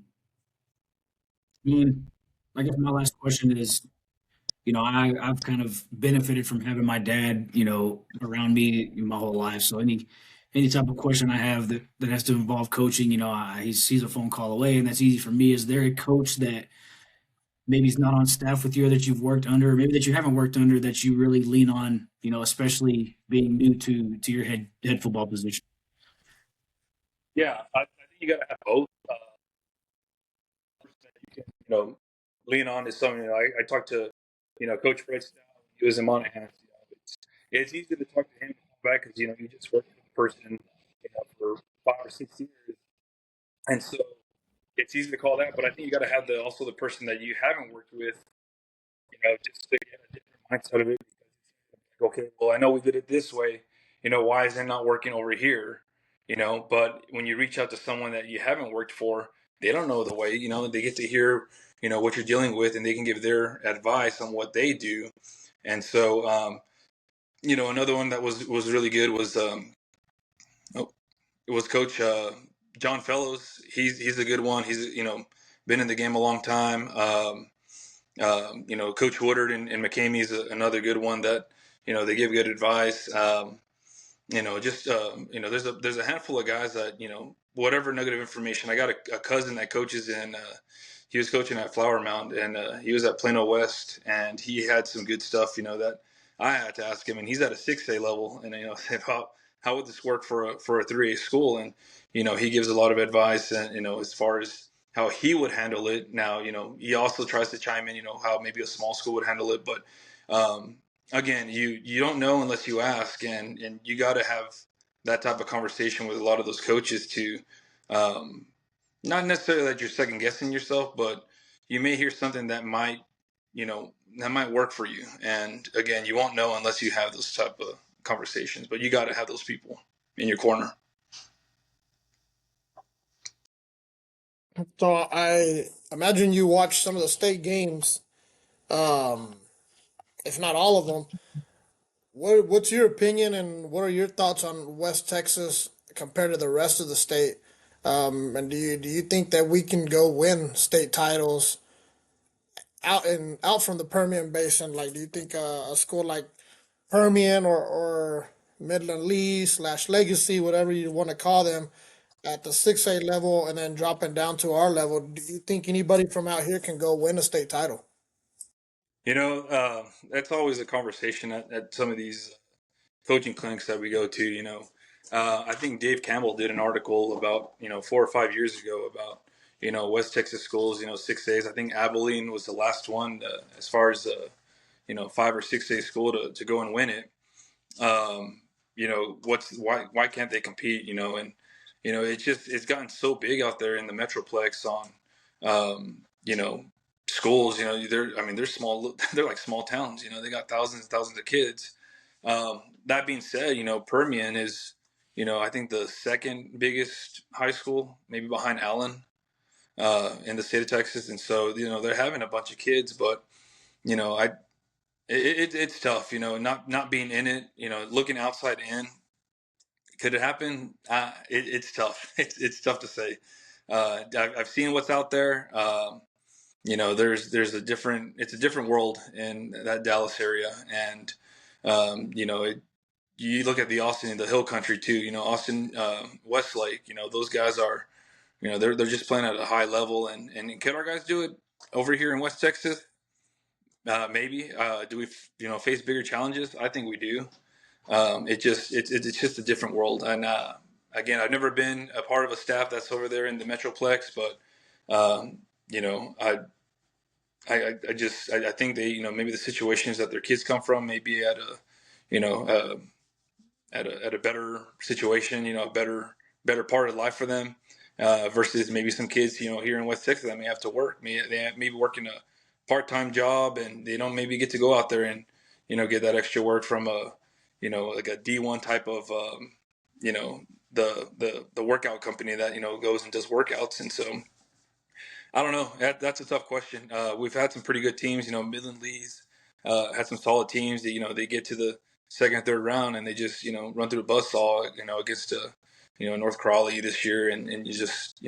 and I guess my last question is, I've kind of benefited from having my dad, around me my whole life. So any type of question I have that has to involve coaching, he's a phone call away, and that's easy for me. Is there a coach that maybe he's not on staff with you, or that you've worked under, or maybe that you haven't worked under, that you really lean on, especially being new to your head football position? Yeah, I think you got to have both. That you can, lean on is something. I talked to, Coach Fred Stout. He was in Monahan. It's easy to talk to him back because you just worked with the person, for 5 or 6 years, and so it's easy to call that. But I think you got to have also the person that you haven't worked with, just to get a different mindset of it. Because okay, well, I know we did it this way. Why is it not working over here? But when you reach out to someone that you haven't worked for, they don't know the way. They get to hear, what you're dealing with, and they can give their advice on what they do. And so, another one that was really good was it was Coach John Fellows. He's a good one. He's been in the game a long time. Coach Woodard and McCamey is another good one that they give good advice. There's a handful of guys that whatever nugget of information. I got a cousin that coaches in. He was coaching at Flower Mound, and he was at Plano West, and he had some good stuff. That I had to ask him, and he's at a 6A level, and said how would this work for a 3A school, and he gives a lot of advice, and as far as how he would handle it. Now he also tries to chime in, how maybe a small school would handle it, but again, you don't know unless you ask, and you got to have that type of conversation with a lot of those coaches to, not necessarily that you're second guessing yourself, but you may hear something that might, that might work for you. And again, you won't know unless you have those type of conversations, but you got to have those people in your corner. So I imagine you watch some of the state games, um, if not all of them. What's your opinion and what are your thoughts on West Texas compared to the rest of the state? And do you think that we can go win state titles out from the Permian Basin? Like, do you think a school like Permian or Midland Lee slash Legacy, whatever you want to call them, at the 6A level and then dropping down to our level, do you think anybody from out here can go win a state title? That's always a conversation at some of these coaching clinics that we go to. I think Dave Campbell did an article about 4 or 5 years ago about West Texas schools, 6A's. I think Abilene was the last one as far as 5 or 6A school to go and win it. Why can't they compete? And it's gotten so big out there in the metroplex on schools. They're small. They're like small towns. They got thousands and thousands of kids. That being said, Permian is, I think the second biggest high school, maybe behind Allen, in the state of Texas. And so, they're having a bunch of kids, but, I, it's tough, not being in it, looking outside in. Could it happen? It's tough. It's tough to say. I've seen what's out there. There's it's a different world in that Dallas area. And, you look at the Austin, the Hill Country too. Austin, Westlake. Those guys are. They're just playing at a high level. And can our guys do it over here in West Texas? Maybe. Do we face bigger challenges? I think we do. It's just a different world. And again, I've never been a part of a staff that's over there in the Metroplex, but I think they maybe the situations that their kids come from maybe at a you know at a better situation, a better part of life for them, versus maybe some kids here in West Texas that may have to work. They maybe working a part-time job and they don't maybe get to go out there and get that extra work from a like a D1 type of you know the workout company that goes and does workouts. And so I don't know. That's a tough question. We've had some pretty good teams. Midland Lee's had some solid teams that they get to the second, third round and they just run through the buzzsaw against North Crawley this year, and you just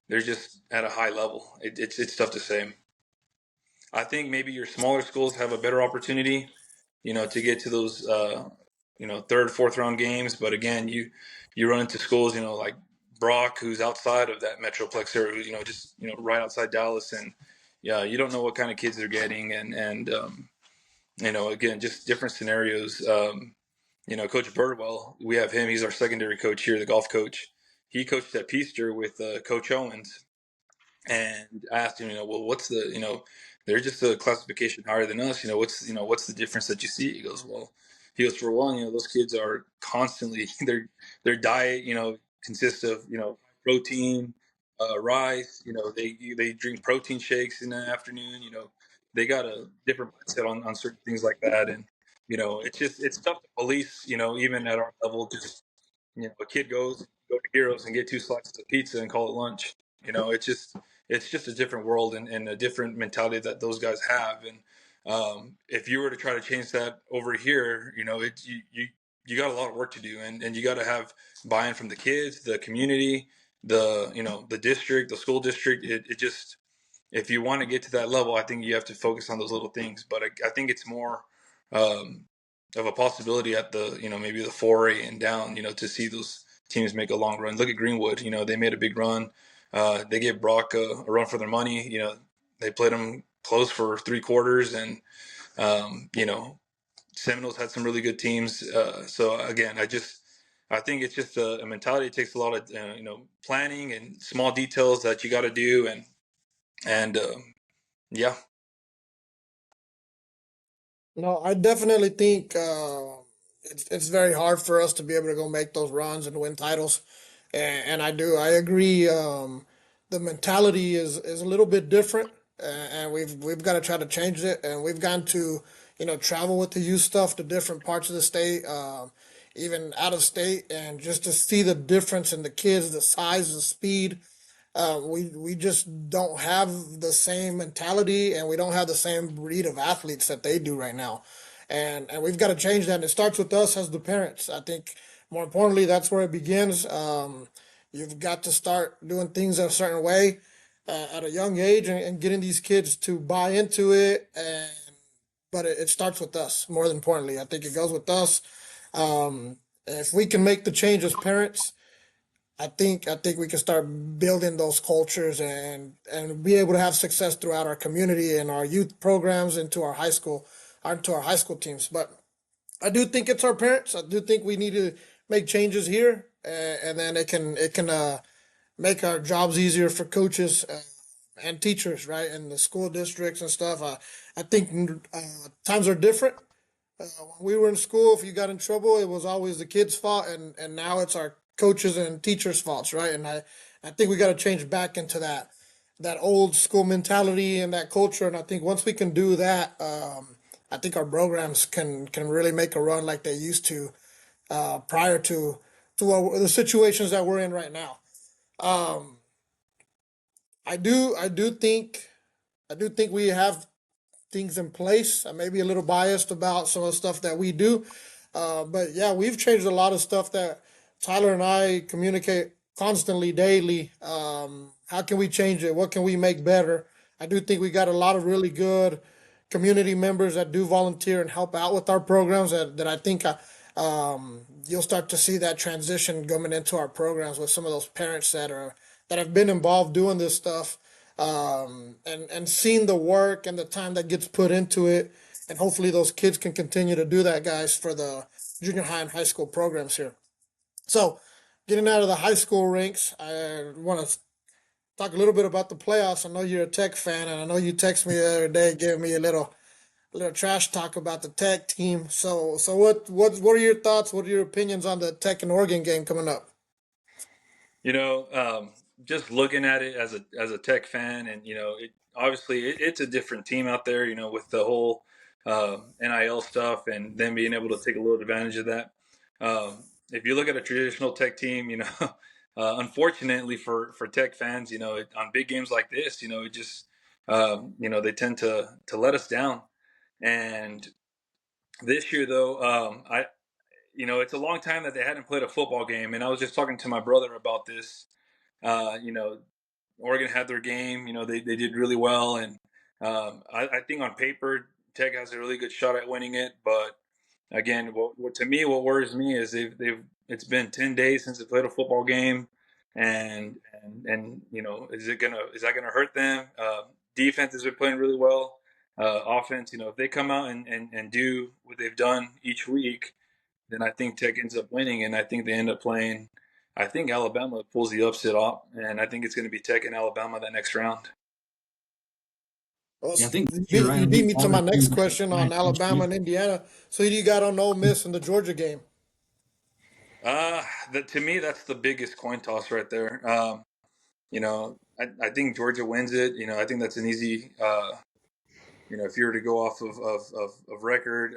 they're just at a high level. It's tough to say. I think maybe your smaller schools have a better opportunity, to get to those third, fourth round games. But again, you run into schools like Brock, who's outside of that metroplex area, just right outside Dallas, and yeah, you don't know what kind of kids they're getting, and again, just different scenarios. Coach Birdwell, we have him. He's our secondary coach here, the golf coach. He coached at Peaster with Coach Owens, and I asked him, well, what's the, they're just a classification higher than us. What's the difference that you see? He goes, for one, those kids are constantly their diet, consists of, protein, rice, they drink protein shakes in the afternoon, they got a different mindset on certain things like that. And, it's tough to police, even at our level, just, a kid go to Heroes and get two slices of pizza and call it lunch. It's just a different world and a different mentality that those guys have. And if you were to try to change that over here, you got a lot of work to do, and you got to have buy-in from the kids, the community, the district, the school district. It just, if you want to get to that level, I think you have to focus on those little things. But I think it's more of a possibility at the maybe the 4A and down, to see those teams make a long run. Look at Greenwood, they made a big run. They gave Brock a run for their money. They played them close for 3 quarters, and Seminoles had some really good teams. So again, I think it's just a mentality. It takes a lot of planning and small details that you got to do, and yeah. No, I definitely think it's very hard for us to be able to go make those runs and win titles, and I agree. The mentality is a little bit different, and we've got to try to change it. And we've gone to travel with the youth stuff to different parts of the state, even out of state, and just to see the difference in the kids, the size, the speed. We just don't have the same mentality, and we don't have the same breed of athletes that they do right now. And we've got to change that. And it starts with us as the parents. I think more importantly, that's where it begins. You've got to start doing things a certain way at a young age, and getting these kids to buy into it. And but it starts with us. More than importantly, I think it goes with us. If we can make the change as parents, I think we can start building those cultures, and be able to have success throughout our community and our youth programs into our high school, into our high school teams. But I do think it's our parents. I do think we need to make changes here, and then it can make our jobs easier for coaches and teachers, right, and the school districts and stuff. I think times are different. When we were in school, if you got in trouble, it was always the kids' fault, and now it's our coaches and teachers' faults, right? And I think we got to change back into that old school mentality and that culture. And I think once we can do that, I think our programs can really make a run like they used to prior the situations that we're in right now. Um, I do think we have things in place. I may be a little biased about some of the stuff that we do, but yeah, we've changed a lot of stuff that Tyler and I communicate constantly, daily. How can we change it? What can we make better? I do think we got a lot of really good community members that do volunteer and help out with our programs. That I think you'll start to see that transition coming into our programs with some of those parents that have been involved doing this stuff, and seen the work and the time that gets put into it. And hopefully those kids can continue to do that, guys, for the junior high and high school programs here. So, getting out of the high school ranks, I want to talk a little bit about the playoffs. I know you're a Tech fan, and I know you texted me the other day, giving me a little trash talk about the Tech team. So what are your thoughts? What are your opinions on the Tech and Oregon game coming up? You know, just looking at it as a Tech fan, and obviously it's a different team out there. With the whole NIL stuff, and them being able to take a little advantage of that. If you look at a traditional Tech team, unfortunately for Tech fans, on big games like this, it just they tend to let us down. And this year, though, it's a long time that they hadn't played a football game, and I was just talking to my brother about this. Uh, you know, Oregon had their game. They did really well, and I think on paper Tech has a really good shot at winning it. But again, what worries me is they've it's been 10 days since they played a football game, and is that gonna hurt them? Defense has been playing really well. Offense, if they come out and do what they've done each week, then I think Tech ends up winning, and I think they end up playing. I think Alabama pulls the upset off, and I think it's going to be Tech and Alabama that next round. Well, Yeah, I think you you're beat, right. you I beat think me to all my the next teams question on each Alabama week. and Indiana. So who do you got on Ole Miss in the Georgia game? Uh, to me, that's the biggest coin toss right there. I think Georgia wins it. I think that's an easy. If you were to go off of record,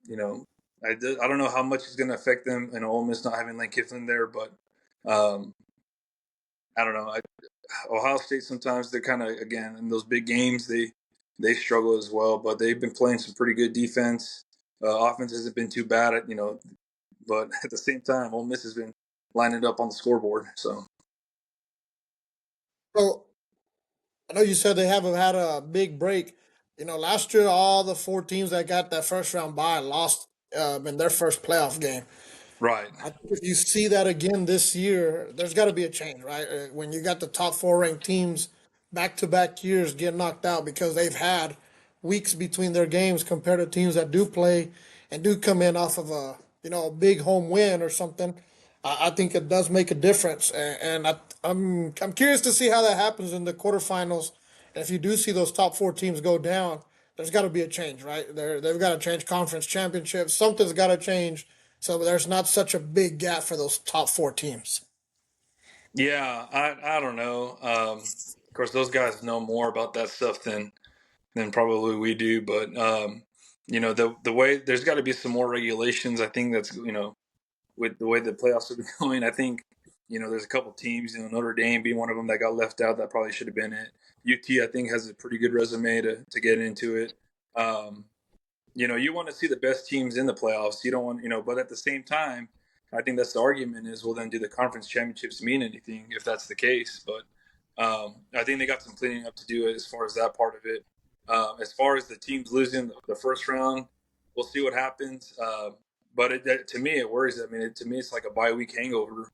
you know, I don't know how much it's going to affect them. Ole Miss not having Lane Kiffin there, but um, I don't know. Ohio State sometimes they're kind of again in those big games they struggle as well, but they've been playing some pretty good defense. Offense hasn't been too bad but at the same time, Ole Miss has been lining up on the scoreboard. So So I know you said they haven't had a big break. Last year all the four teams that got that first round bye lost in their first playoff game. right, I think if you see that again this year, there's got to be a change, right? When you got the top four ranked teams back to back years get knocked out because they've had weeks between their games compared to teams that do play and do come in off of a big home win or something. I think it does make a difference, and I'm curious to see how that happens in the quarterfinals. And if you do see those top four teams go down, there's got to be a change, right? They've got to change conference championships. Something's got to change so there's not such a big gap for those top four teams. yeah, I don't know. Of course, those guys know more about that stuff than probably we do, but the way there's got to be some more regulations. I think that's with the way the playoffs have been going. I think There's a couple teams, Notre Dame being one of them that got left out. That probably should have been it. UT, I think, has a pretty good resume to get into it. You want to see the best teams in the playoffs. You don't want, but at the same time, I think that's the argument is, well, then do the conference championships mean anything if that's the case? But I think they got some cleaning up to do as far as that part of it. As far as the teams losing the first round, we'll see what happens. But to me, it worries. I mean, to me, it's like a bye week hangover,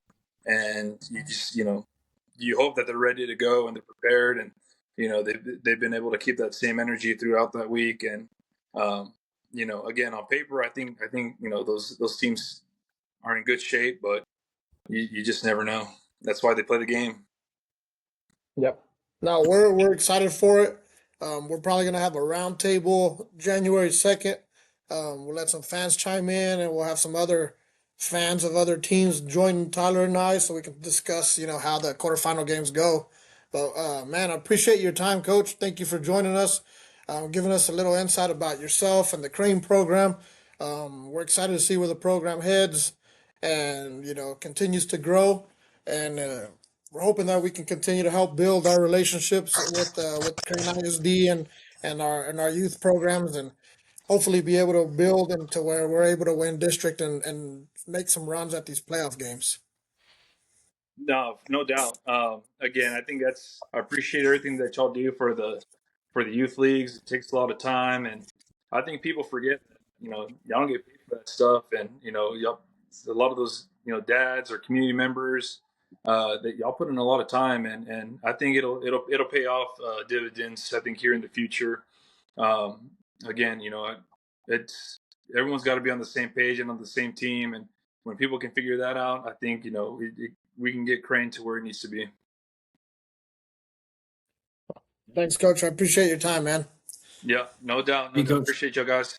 and you just, you hope that they're ready to go and they're prepared, and they've been able to keep that same energy throughout that week. And again, on paper, I think those teams are in good shape, but you just never know. That's why they play the game. Yep. No, we're excited for it. We're probably gonna have a roundtable January 2nd. We'll let some fans chime in, and we'll have some other fans of other teams join Tyler and I, so we can discuss, how the quarterfinal games go. But man, I appreciate your time, Coach. Thank you for joining us, giving us a little insight about yourself and the Crane program. We're excited to see where the program heads, and continues to grow. And we're hoping that we can continue to help build our relationships with Crane ISD and our youth programs, and hopefully be able to build into where we're able to win district and make some runs at these playoff games. No doubt. Again, I think I appreciate everything that y'all do for the youth leagues. It takes a lot of time, and I think people forget that y'all don't get paid for that stuff, and y'all, a lot of those dads or community members that y'all put in a lot of time, and I think it'll pay off dividends. I think here in the future. Again, it's everyone's got to be on the same page and on the same team, and when people can figure that out, I think we can get Crane to where it needs to be. Thanks, Coach. I appreciate your time, man. Yeah, no doubt. Hey, Coach. Appreciate y'all guys.